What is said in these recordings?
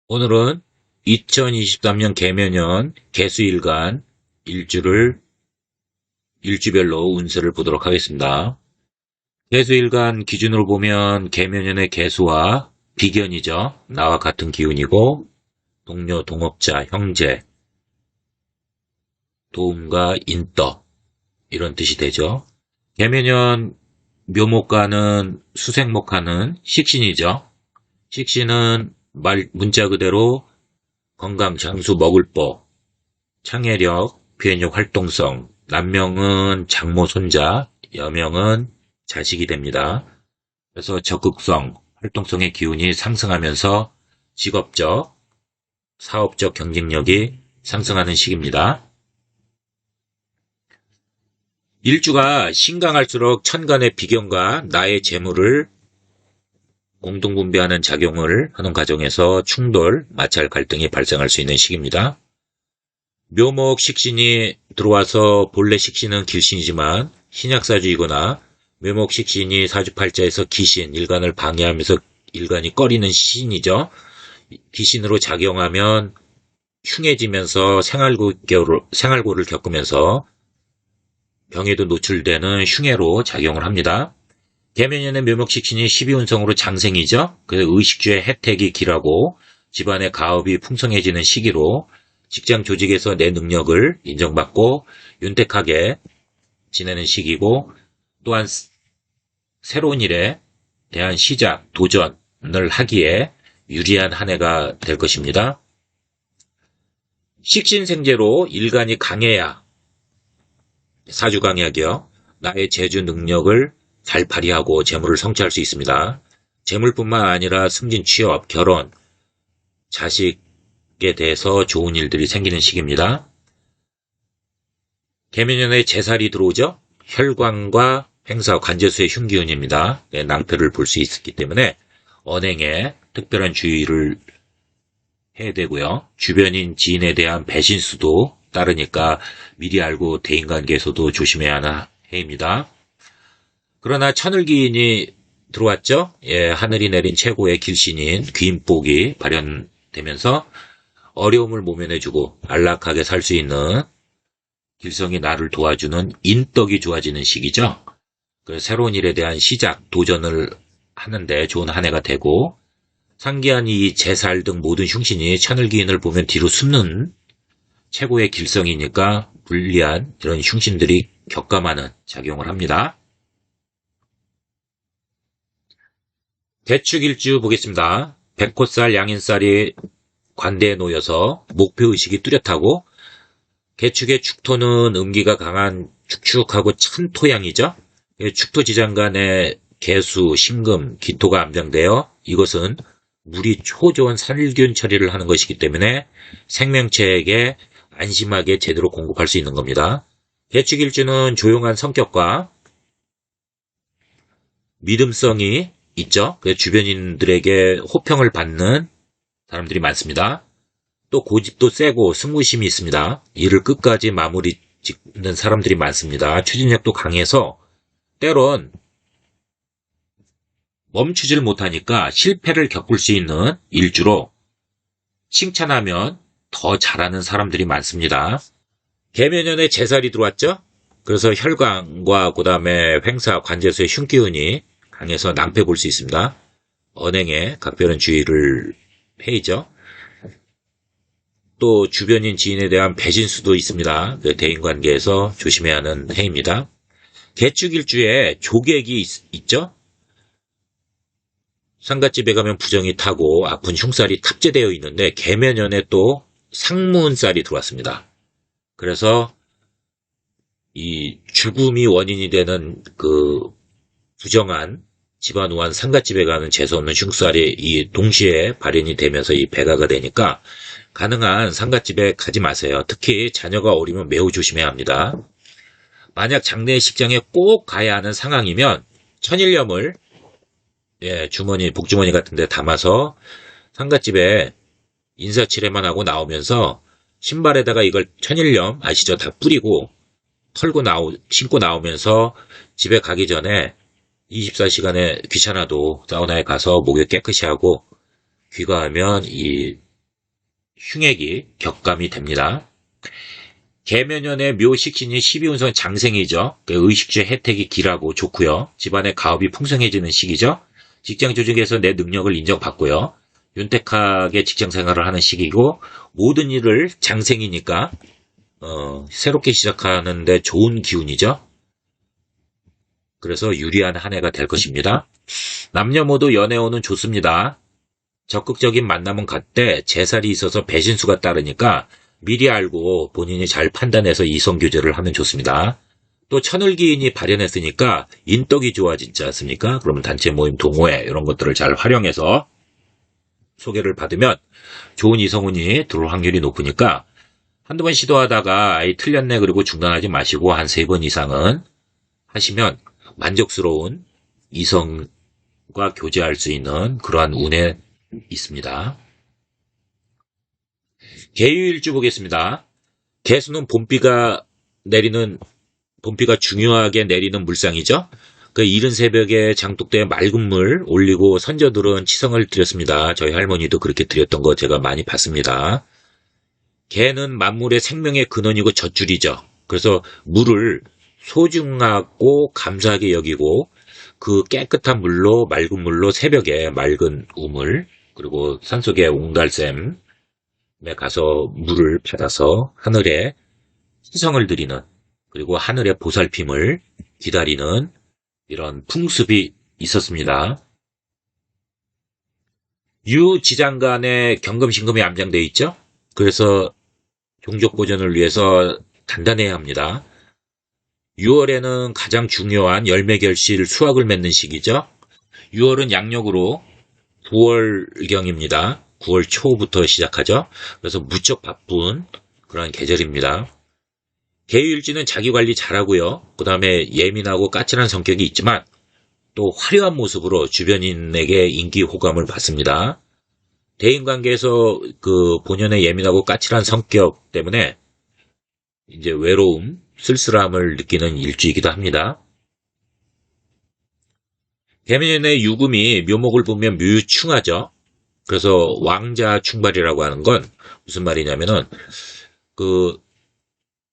오늘은 2023년 개묘년 개수일간 일주별로 운세를 보도록 하겠습니다. 개수일간 기준으로 보면 개묘년의 개수와 비견이죠. 나와 같은 기운이고 동료, 동업자, 형제, 도움과 인덕 이런 뜻이 되죠. 개묘년 묘목과는 수생목하는 식신이죠. 식신은 문자 그대로 건강, 장수, 먹을 법, 창의력, 표현력, 활동성, 남명은 장모, 손자, 여명은 자식이 됩니다. 그래서 적극성, 활동성의 기운이 상승하면서 직업적, 사업적 경쟁력이 상승하는 시기입니다. 일주가 신강할수록 천간의 비견과 나의 재물을 공동분배하는 작용을 하는 과정에서 충돌, 마찰, 갈등이 발생할 수 있는 시기입니다. 묘목 식신이 들어와서 본래 식신은 길신이지만 신약사주이거나 묘목 식신이 사주팔자에서 기신, 일간을 방해하면서 일간이 꺼리는 신이죠. 기신으로 작용하면 흉해지면서 생활고를 겪으면서 병에도 노출되는 흉해로 작용을 합니다. 개묘년의 묘목식신이 12운성으로 장생이죠. 그래서 의식주의 혜택이 길하고 집안의 가업이 풍성해지는 시기로 직장 조직에서 내 능력을 인정받고 윤택하게 지내는 시기고 또한 새로운 일에 대한 시작, 도전을 하기에 유리한 한 해가 될 것입니다. 식신생재로 일간이 강해야 사주강약이요. 나의 재주 능력을 잘 발휘하고 재물을 성취할 수 있습니다. 재물뿐만 아니라 승진, 취업, 결혼, 자식에 대해서 좋은 일들이 생기는 시기입니다. 개묘년에 재살이 들어오죠. 혈관과 행사, 관제수의 흉기운입니다. 낭패를 볼 수 있기 때문에 언행에 특별한 주의를 해야 되고요. 주변인 지인에 대한 배신수도 따르니까 미리 알고 대인관계에서도 조심해야 하는 해입니다. 그러나 천을기인이 들어왔죠. 예, 하늘이 내린 최고의 길신인 귀인복이 발현되면서 어려움을 모면해주고 안락하게 살 수 있는 길성이 나를 도와주는 인덕이 좋아지는 시기죠. 그래서 새로운 일에 대한 시작, 도전을 하는데 좋은 한 해가 되고 상기한 이 제살 등 모든 흉신이 천을기인을 보면 뒤로 숨는 최고의 길성이니까 불리한 이런 흉신들이 격감하는 작용을 합니다. 개축일주 보겠습니다. 백호살, 양인살이 관대에 놓여서 목표의식이 뚜렷하고 개축의 축토는 음기가 강한 축축하고 찬 토양이죠. 축토지장 간에 개수, 신금, 기토가 암장되어 이것은 물이 초조한 살균 처리를 하는 것이기 때문에 생명체에게 안심하게 제대로 공급할 수 있는 겁니다. 개축일주는 조용한 성격과 믿음성이 있죠. 그래서 주변인들에게 호평을 받는 사람들이 많습니다. 또 고집도 세고 승부심이 있습니다. 일을 끝까지 마무리 짓는 사람들이 많습니다. 추진력도 강해서 때론 멈추질 못하니까 실패를 겪을 수 있는 일주로 칭찬하면 더 잘하는 사람들이 많습니다. 개묘년에 재살이 들어왔죠. 그래서 혈관과 그 다음에 횡사, 관제수의 흉기운이 강해서 낭패 볼 수 있습니다. 언행에 각별한 주의를 해야죠. 또 주변인 지인에 대한 배신수도 있습니다. 대인관계에서 조심해야 하는 해입니다. 개축일주에 조객이 있죠. 상갓집에 가면 부정이 타고 아픈 흉살이 탑재되어 있는데 개묘년에 또 상문살이 들어왔습니다. 그래서 이 죽음이 원인이 되는 그 부정한 집안우한 상갓집에 가는 재수없는 흉살이 이 동시에 발현이 되면서 이 배가가 되니까 가능한 상갓집에 가지 마세요. 특히 자녀가 어리면 매우 조심해야 합니다. 만약 장례식장에 꼭 가야 하는 상황이면 천일염을 주머니, 복주머니 같은 데 담아서 상갓집에 인사치레만 하고 나오면서 신발에다가 이걸 천일염 아시죠? 다 뿌리고 신고 나오면서 집에 가기 전에 24시간에 귀찮아도 사우나에 가서 목욕 깨끗이 하고 귀가하면 이 흉액이 격감이 됩니다. 계면연의 묘식신이 12운성 장생이죠. 의식주의 혜택이 길하고 좋고요. 집안의 가업이 풍성해지는 시기죠. 직장 조직에서 내 능력을 인정받고요. 윤택하게 직장 생활을 하는 시기고 모든 일을 장생이니까 새롭게 시작하는데 좋은 기운이죠. 그래서 유리한 한 해가 될 것입니다. 남녀 모두 연애운은 좋습니다. 적극적인 만남은 갖되 재살이 있어서 배신수가 따르니까 미리 알고 본인이 잘 판단해서 이성교제를 하면 좋습니다. 또 천을기인이 발현했으니까 인덕이 좋아지지 않습니까? 그러면 단체 모임, 동호회 이런 것들을 잘 활용해서 소개를 받으면 좋은 이성운이 들어올 확률이 높으니까 한두 번 시도하다가 아이 틀렸네 그리고 중단하지 마시고 한 3번 이상은 하시면 만족스러운 이성과 교제할 수 있는 그러한 운에 있습니다. 개유일주 보겠습니다. 개수는 봄비가 중요하게 내리는 물상이죠. 그 이른 새벽에 장독대에 맑은 물 올리고 선조들은 치성을 드렸습니다. 저희 할머니도 그렇게 드렸던 거 제가 많이 봤습니다. 개는 만물의 생명의 근원이고 젖줄이죠. 그래서 물을 소중하고 감사하게 여기고 그 깨끗한 물로 맑은 물로 새벽에 맑은 우물 그리고 산속의 옹달샘에 가서 물을 받아서 하늘에 희성을 드리는 그리고 하늘의 보살핌을 기다리는 이런 풍습이 있었습니다. 유지장간에 경금신금이 암장되어 있죠. 그래서 종족 보존을 위해서 단단해야 합니다. 6월에는 가장 중요한 열매결실 수확을 맺는 시기죠. 6월은 양력으로 9월경입니다. 9월 초부터 시작하죠. 그래서 무척 바쁜 그런 계절입니다. 개유일주는 자기관리 잘하고요. 그 다음에 예민하고 까칠한 성격이 있지만 또 화려한 모습으로 주변인에게 인기 호감을 받습니다. 대인관계에서 그 본연의 예민하고 까칠한 성격 때문에 이제 외로움, 쓸쓸함을 느끼는 일주이기도 합니다. 개면연의 유금이 묘목을 보면 묘유충하죠. 그래서 왕자 충발이라고 하는 건 무슨 말이냐면은 그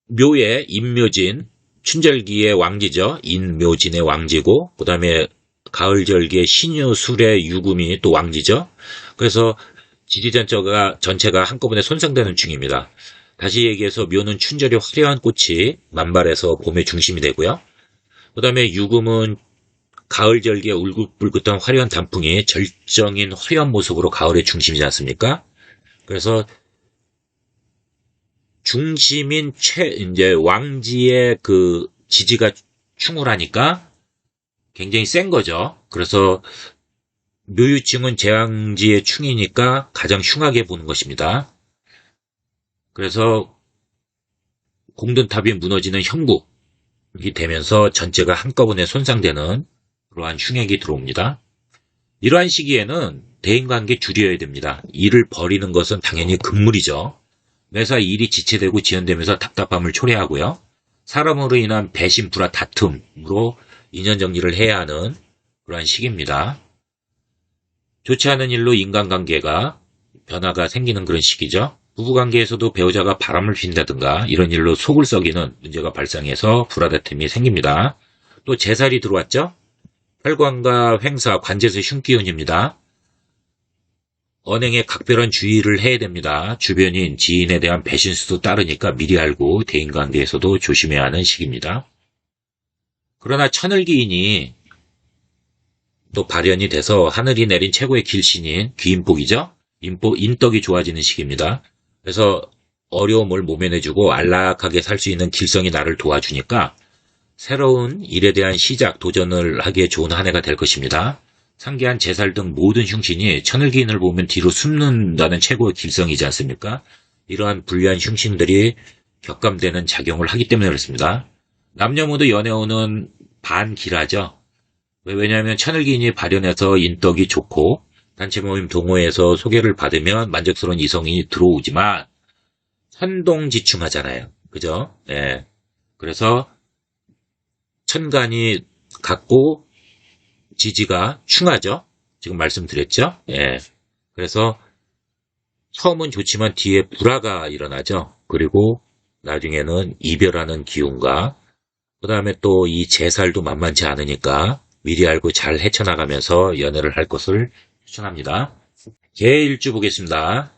묘의 인묘진, 춘절기의 왕지죠. 인묘진의 왕지고 그 다음에 가을절기의 신유술의 유금이 또 왕지죠. 그래서 전체가 한꺼번에 손상되는 중입니다. 다시 얘기해서 묘는 춘절이 화려한 꽃이 만발해서 봄의 중심이 되고요. 그 다음에 유금은 가을절기에 울긋불긋한 화려한 단풍이 절정인 화려한 모습으로 가을의 중심이지 않습니까? 그래서 중심인 이제 왕지의 그 지지가 충홀하니까 굉장히 센 거죠. 그래서 묘유충은 제왕지의 충이니까 가장 흉하게 보는 것입니다. 그래서 공든탑이 무너지는 형국이 되면서 전체가 한꺼번에 손상되는 그러한 흉액이 들어옵니다. 이러한 시기에는 대인관계 줄여야 됩니다. 일을 벌이는 것은 당연히 금물이죠. 매사 일이 지체되고 지연되면서 답답함을 초래하고요. 사람으로 인한 배신, 불화, 다툼으로 인연 정리를 해야 하는 그러한 시기입니다. 좋지 않은 일로 인간관계가 변화가 생기는 그런 시기죠. 부부관계에서도 배우자가 바람을 핀다든가 이런 일로 속을 썩이는 문제가 발생해서 불화다툼이 생깁니다. 또 재살이 들어왔죠. 혈관과 횡사, 관제수 흉기운입니다. 언행에 각별한 주의를 해야 됩니다. 주변인, 지인에 대한 배신수도 따르니까 미리 알고 대인관계에서도 조심해야 하는 시기입니다. 그러나 천을기인이 또 발현이 돼서 하늘이 내린 최고의 길신인 귀인복이죠. 인덕이 좋아지는 시기입니다. 그래서 어려움을 모면해주고 안락하게 살 수 있는 길성이 나를 도와주니까 새로운 일에 대한 시작, 도전을 하기에 좋은 한 해가 될 것입니다. 상계한 제살 등 모든 흉신이 천을기인을 보면 뒤로 숨는다는 최고의 길성이지 않습니까? 이러한 불리한 흉신들이 격감되는 작용을 하기 때문에 그렇습니다. 남녀 모두 연애운은 반기라죠. 왜냐하면 천을기인이 발현해서 인덕이 좋고 단체 모임 동호회에서 소개를 받으면 만족스러운 이성이 들어오지만 천동지충하잖아요. 그죠? 예. 그래서 천간이 같고 지지가 충하죠. 지금 말씀드렸죠. 예. 그래서 처음은 좋지만 뒤에 불화가 일어나죠. 그리고 나중에는 이별하는 기운과 그 다음에 또 이 제살도 만만치 않으니까 미리 알고 잘 헤쳐나가면서 연애를 할 것을 추천합니다. 개일주 보겠습니다.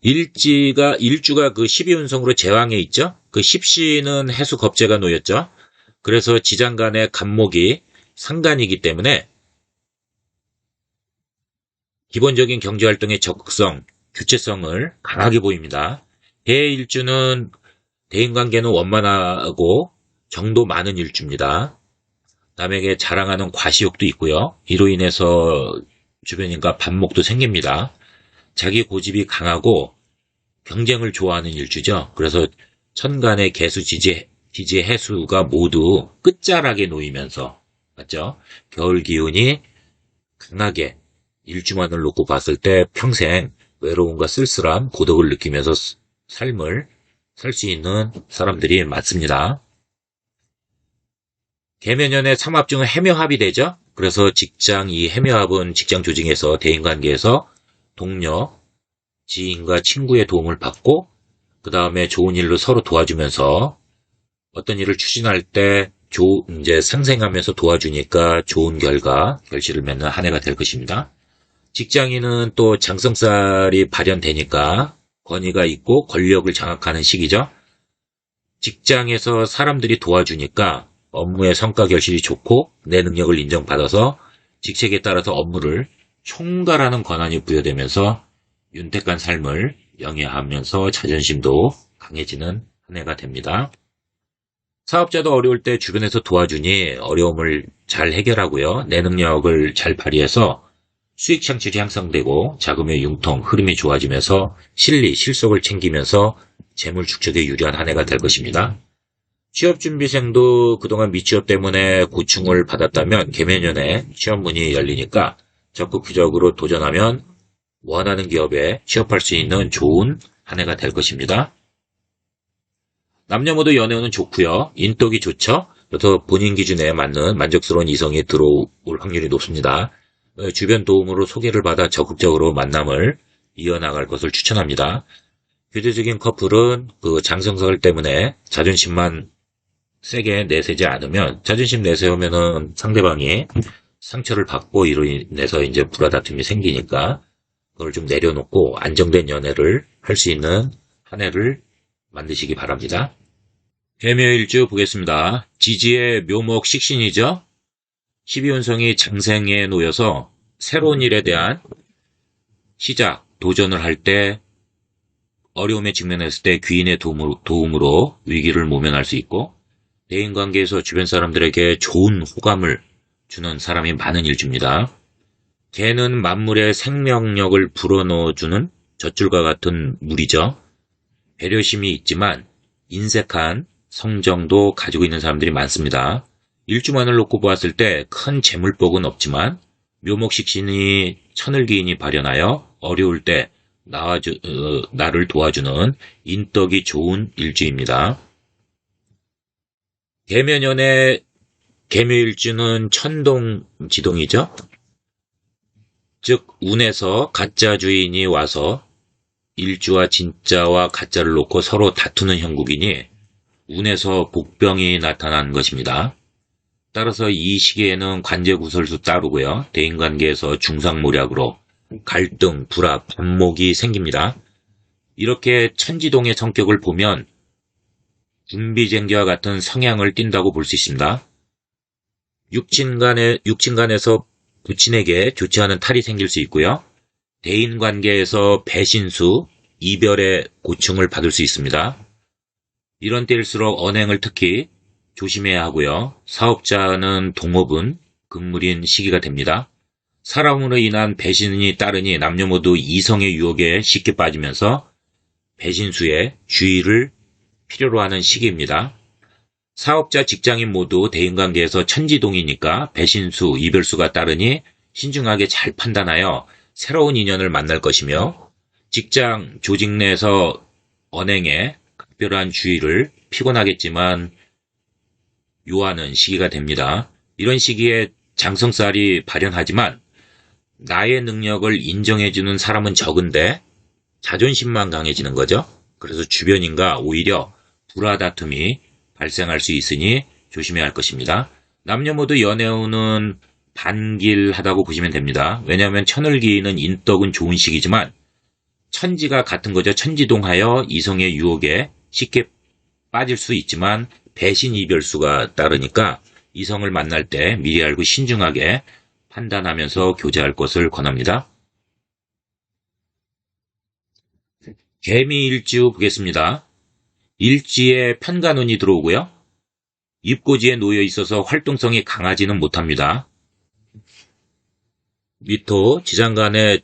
일주가 그 12운성으로 제왕에 있죠? 그 십시는 해수 겁재가 놓였죠? 그래서 지장간의 간목이 상간이기 때문에 기본적인 경제활동의 적극성, 주체성을 강하게 보입니다. 개일주는 대인관계는 원만하고 정도 많은 일주입니다. 남에게 자랑하는 과시욕도 있고요. 이로 인해서 주변인과 반목도 생깁니다. 자기 고집이 강하고 경쟁을 좋아하는 일주죠. 그래서 천간의 개수, 지지, 해수가 모두 끝자락에 놓이면서 맞죠? 겨울 기운이 강하게 일주만을 놓고 봤을 때 평생 외로움과 쓸쓸함, 고독을 느끼면서 삶을 살 수 있는 사람들이 많습니다. 개묘년에 삼합중은 해묘합이 되죠. 그래서 이 해묘합은 직장 조직에서 대인관계에서 동료, 지인과 친구의 도움을 받고 그 다음에 좋은 일로 서로 도와주면서 어떤 일을 추진할 때 이제 상생하면서 도와주니까 좋은 결실을 맺는 한 해가 될 것입니다. 직장인은 또 장성살이 발현되니까 권위가 있고 권력을 장악하는 시기죠. 직장에서 사람들이 도와주니까 업무의 성과 결실이 좋고 내 능력을 인정받아서 직책에 따라서 업무를 총괄하는 권한이 부여되면서 윤택한 삶을 영위하면서 자존심도 강해지는 한 해가 됩니다. 사업자도 어려울 때 주변에서 도와주니 어려움을 잘 해결하고요. 내 능력을 잘 발휘해서 수익 창출이 향상되고 자금의 융통, 흐름이 좋아지면서 실속을 챙기면서 재물 축적에 유리한 한 해가 될 것입니다. 취업준비생도 그동안 미취업 때문에 고충을 받았다면 개묘년에 취업문이 열리니까 적극적으로 도전하면 원하는 기업에 취업할 수 있는 좋은 한 해가 될 것입니다. 남녀 모두 연애운은 좋고요. 인덕이 좋죠. 그래서 본인 기준에 맞는 만족스러운 이성이 들어올 확률이 높습니다. 주변 도움으로 소개를 받아 적극적으로 만남을 이어나갈 것을 추천합니다. 교제적인 커플은 그 장성설 때문에 자존심만 세게 내세지 않으면 자존심 내세우면은 상대방이 상처를 받고 이로 인해서 이제 불화다툼이 생기니까 그걸 좀 내려놓고 안정된 연애를 할 수 있는 한 해를 만드시기 바랍니다. 개묘일주 보겠습니다. 지지의 묘목 식신이죠. 12운성이 장생에 놓여서 새로운 일에 대한 시작, 도전을 할 때 어려움에 직면했을 때 귀인의 도움으로 위기를 모면할 수 있고 대인관계에서 주변 사람들에게 좋은 호감을 주는 사람이 많은 일주입니다. 개는 만물의 생명력을 불어넣어주는 젖줄과 같은 물이죠. 배려심이 있지만 인색한 성정도 가지고 있는 사람들이 많습니다. 일주만을 놓고 보았을 때 큰 재물복은 없지만 묘목식신이 천을기인이 발현하여 어려울 때 나를 도와주는 인덕이 좋은 일주입니다. 개묘년의 개묘일주는 천동지동이죠. 즉 운에서 가짜 주인이 와서 일주와 진짜와 가짜를 놓고 서로 다투는 형국이니 운에서 복병이 나타난 것입니다. 따라서 이 시기에는 관제구설수 따르고요. 대인관계에서 중상모략으로 갈등, 불합, 반목이 생깁니다. 이렇게 천지동의 성격을 보면 군비쟁기와 같은 성향을 띈다고 볼 수 있습니다. 육친간에서 부친에게 좋지 않은 탈이 생길 수 있고요. 대인관계에서 배신수, 이별의 고충을 받을 수 있습니다. 이런 때일수록 언행을 특히 조심해야 하고요. 사업자는 동업은 금물인 시기가 됩니다. 사람으로 인한 배신이 따르니 남녀 모두 이성의 유혹에 쉽게 빠지면서 배신수의 주의를 필요로 하는 시기입니다. 사업자, 직장인 모두 대인관계에서 천지동이니까 배신수, 이별수가 따르니 신중하게 잘 판단하여 새로운 인연을 만날 것이며 직장, 조직 내에서 언행에 각별한 주의를 피곤하겠지만 요하는 시기가 됩니다. 이런 시기에 장성살이 발현하지만 나의 능력을 인정해주는 사람은 적은데 자존심만 강해지는 거죠. 그래서 주변인과 오히려 불화다툼이 발생할 수 있으니 조심해야 할 것입니다. 남녀 모두 연애운은 반길하다고 보시면 됩니다. 왜냐하면 천을기는 인덕은 좋은 시기지만 천지가 같은 거죠. 천지동하여 이성의 유혹에 쉽게 빠질 수 있지만 배신 이별수가 따르니까 이성을 만날 때 미리 알고 신중하게 판단하면서 교제할 것을 권합니다. 개미일주 보겠습니다. 일지에 편간운이 들어오고요. 입고지에 놓여 있어서 활동성이 강하지는 못합니다. 미토, 지장간에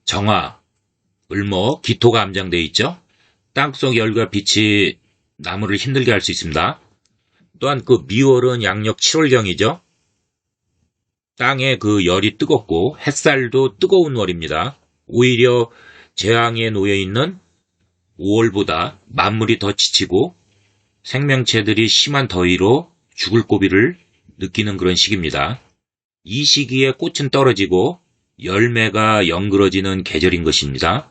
정화, 을목, 기토가 암장되어 있죠. 땅속 열과 빛이 나무를 힘들게 할 수 있습니다. 또한 그 미월은 양력 7월경이죠. 땅의 그 열이 뜨겁고 햇살도 뜨거운 월입니다. 오히려 재앙에 놓여 있는 5월보다 만물이 더 지치고 생명체들이 심한 더위로 죽을 고비를 느끼는 그런 시기입니다. 이 시기에 꽃은 떨어지고 열매가 연그러지는 계절인 것입니다.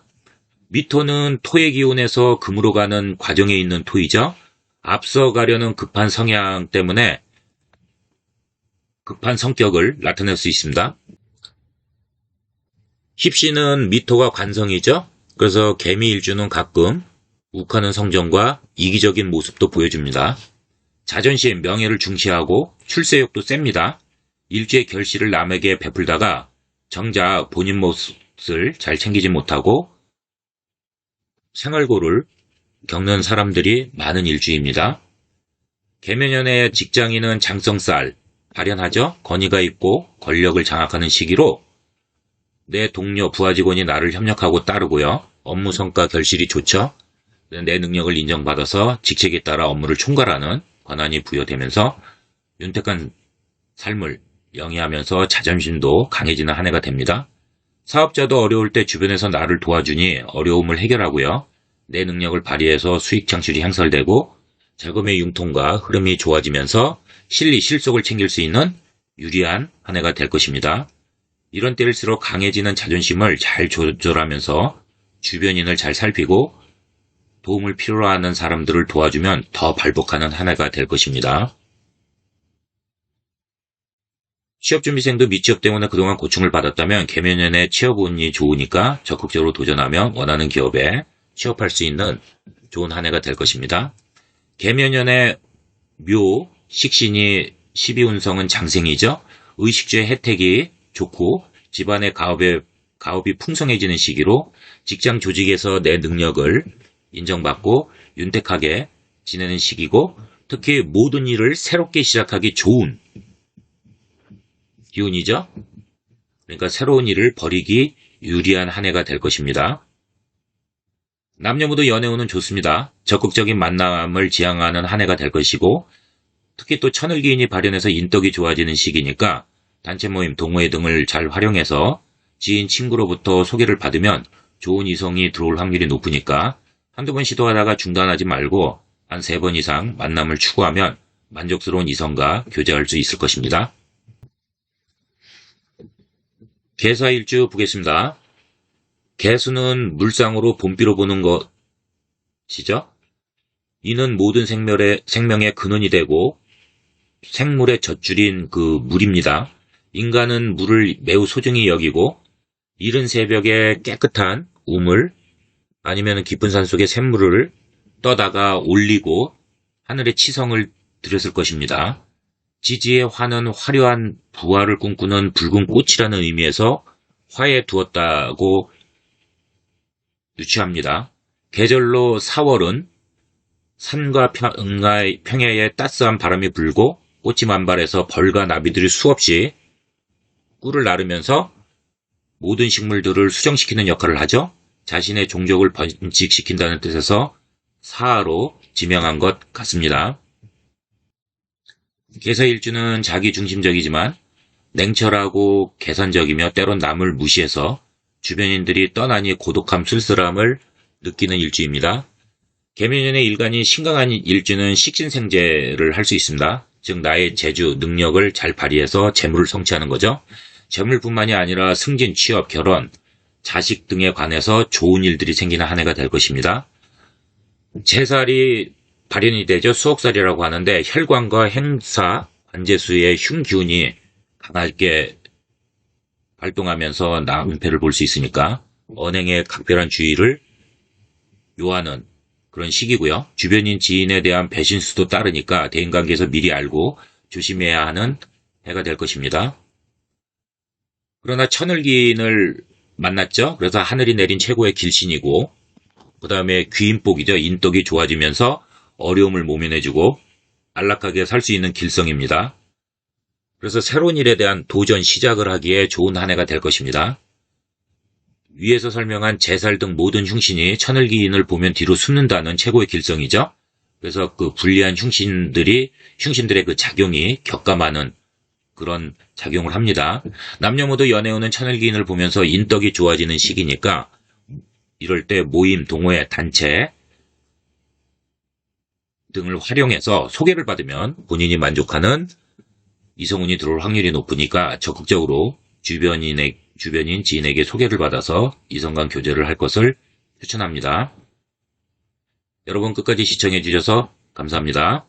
미토는 토의 기운에서 금으로 가는 과정에 있는 토이죠. 앞서가려는 급한 성향 때문에 급한 성격을 나타낼 수 있습니다. 힙씨는 미토가 관성이죠. 그래서 개미일주는 가끔 욱하는 성정과 이기적인 모습도 보여줍니다. 자존심, 명예를 중시하고 출세욕도 셉니다. 일주의 결실을 남에게 베풀다가 정작 본인 몫을 잘 챙기지 못하고 생활고를 겪는 사람들이 많은 일주입니다. 개묘년의 직장인은 장성살, 발현하죠. 권위가 있고 권력을 장악하는 시기로 내 동료, 부하 직원이 나를 협력하고 따르고요. 업무 성과 결실이 좋죠. 내 능력을 인정받아서 직책에 따라 업무를 총괄하는 권한이 부여되면서 윤택한 삶을 영위하면서 자존심도 강해지는 한 해가 됩니다. 사업자도 어려울 때 주변에서 나를 도와주니 어려움을 해결하고요. 내 능력을 발휘해서 수익 창출이 향상되고 자금의 융통과 흐름이 좋아지면서 실리, 실속을 챙길 수 있는 유리한 한 해가 될 것입니다. 이런 때일수록 강해지는 자존심을 잘 조절하면서 주변인을 잘 살피고 도움을 필요로 하는 사람들을 도와주면 더 발복하는 한 해가 될 것입니다. 취업준비생도 미취업 때문에 그동안 고충을 받았다면 개묘년에 취업운이 좋으니까 적극적으로 도전하며 원하는 기업에 취업할 수 있는 좋은 한 해가 될 것입니다. 개묘년에 묘, 식신이 12운성은 장생이죠. 의식주의 혜택이 좋고 집안의 가업이 풍성해지는 시기로 직장 조직에서 내 능력을 인정받고 윤택하게 지내는 시기고 특히 모든 일을 새롭게 시작하기 좋은 기운이죠. 그러니까 새로운 일을 벌이기 유리한 한 해가 될 것입니다. 남녀 모두 연애운은 좋습니다. 적극적인 만남을 지향하는 한 해가 될 것이고 특히 또 천을기인이 발현해서 인덕이 좋아지는 시기니까 단체 모임, 동호회 등을 잘 활용해서 지인, 친구로부터 소개를 받으면 좋은 이성이 들어올 확률이 높으니까 한두 번 시도하다가 중단하지 말고 한 3번 이상 만남을 추구하면 만족스러운 이성과 교제할 수 있을 것입니다. 개사일주 보겠습니다. 개수는 물상으로 봄비로 보는 것이죠. 이는 모든 생명의 근원이 되고 생물의 젖줄인 그 물입니다. 인간은 물을 매우 소중히 여기고 이른 새벽에 깨끗한 우물 아니면 깊은 산속의 샘물을 떠다가 올리고 하늘의 치성을 드렸을 것입니다. 지지의 화는 화려한 부화를 꿈꾸는 붉은 꽃이라는 의미에서 화에 두었다고 유추합니다. 계절로 4월은 산과 평야에 따스한 바람이 불고 꽃이 만발해서 벌과 나비들이 수없이 꿀을 나르면서 모든 식물들을 수정시키는 역할을 하죠. 자신의 종족을 번식시킨다는 뜻에서 사하로 지명한 것 같습니다. 개사일주는 자기중심적이지만 냉철하고 계산적이며 때론 남을 무시해서 주변인들이 떠나니 고독함, 쓸쓸함을 느끼는 일주입니다. 개묘년의 일간이 신강한 일주는 식신생재를 할 수 있습니다. 즉 나의 재주, 능력을 잘 발휘해서 재물을 성취하는 거죠. 재물뿐만이 아니라 승진, 취업, 결혼, 자식 등에 관해서 좋은 일들이 생기는 한 해가 될 것입니다. 제살이 발현이 되죠. 수옥살이라고 하는데 혈관과 행사, 관제수의 흉기운이 강하게 발동하면서 낭패를 볼 수 있으니까 언행에 각별한 주의를 요하는 그런 시기고요. 주변인 지인에 대한 배신수도 따르니까 대인관계에서 미리 알고 조심해야 하는 해가 될 것입니다. 그러나 천을기인을 만났죠. 그래서 하늘이 내린 최고의 길신이고 그 다음에 귀인복이죠. 인덕이 좋아지면서 어려움을 모면해주고 안락하게 살 수 있는 길성입니다. 그래서 새로운 일에 대한 도전 시작을 하기에 좋은 한 해가 될 것입니다. 위에서 설명한 제살 등 모든 흉신이 천을기인을 보면 뒤로 숨는다는 최고의 길성이죠. 그래서 그 불리한 흉신들의 그 작용이 격감하는 그런 작용을 합니다. 남녀 모두 연애운은 천을기인을 보면서 인덕이 좋아지는 시기니까 이럴 때 모임, 동호회, 단체 등을 활용해서 소개를 받으면 본인이 만족하는 이성운이 들어올 확률이 높으니까 적극적으로 주변인 지인에게 소개를 받아서 이성 간 교제를 할 것을 추천합니다. 여러분 끝까지 시청해 주셔서 감사합니다.